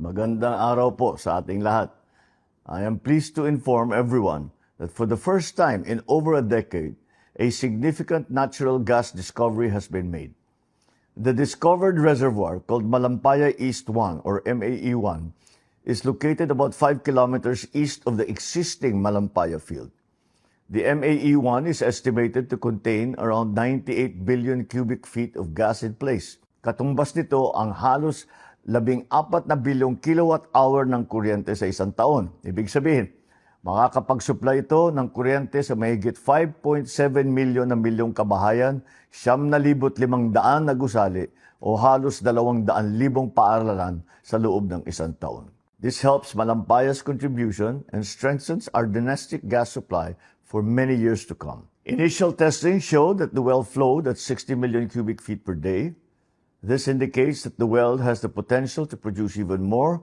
Magandang araw po sa ating lahat. I am pleased to inform everyone that for the first time in over a decade, a significant natural gas discovery has been made. The discovered reservoir, called Malampaya East 1 or MAE-1, is located about 5 kilometers east of the existing Malampaya field. The MAE-1 is estimated to contain around 98 billion cubic feet of gas in place. Katumbas nito ang halos 14 na bilyong kilowatt-hour ng kuryente sa isang taon. Ibig sabihin, makakapag-supply ito ng kuryente sa mahigit 5.7 milyong kabahayan, 9,500 na gusali o halos 200,000 paaralan sa loob ng isang taon. This helps Malampaya's contribution and strengthens our domestic gas supply for many years to come. Initial testing showed that the well flowed at 60 million cubic feet per day. This indicates that the well has the potential to produce even more,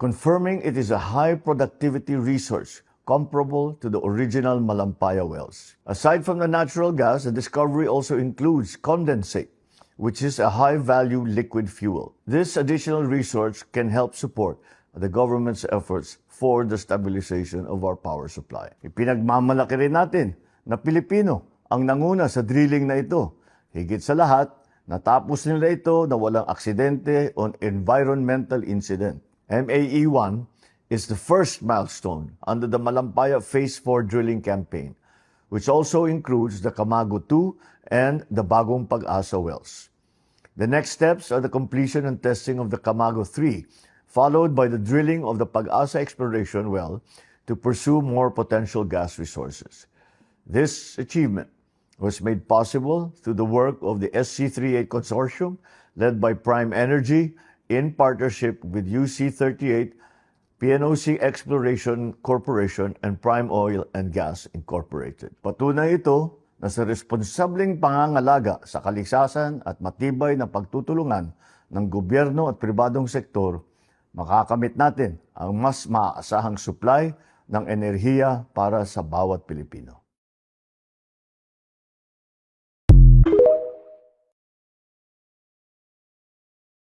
confirming it is a high productivity resource comparable to the original Malampaya wells. Aside from the natural gas, the discovery also includes condensate, which is a high-value liquid fuel. This additional resource can help support the government's efforts for the stabilization of our power supply. Ipinagmamalaki rin natin na Pilipino ang nanguna sa drilling na ito. Higit sa lahat, natapos nila ito na walang aksidente o environmental incident. MAE-1 is the first milestone under the Malampaya Phase 4 drilling campaign, which also includes the Camago 2 and the Bagong Pag-asa wells. The next steps are the completion and testing of the Camago 3, followed by the drilling of the Pag-asa exploration well to pursue more potential gas resources. This achievement was made possible through the work of the SC38 Consortium led by Prime Energy in partnership with UC38, PNOC Exploration Corporation, and Prime Oil and Gas Incorporated. Patunay ito na sa responsableng pangangalaga sa kaligsasan at matibay na pagtutulungan ng gobyerno at pribadong sektor, makakamit natin ang mas maaasahang supply ng enerhiya para sa bawat Pilipino.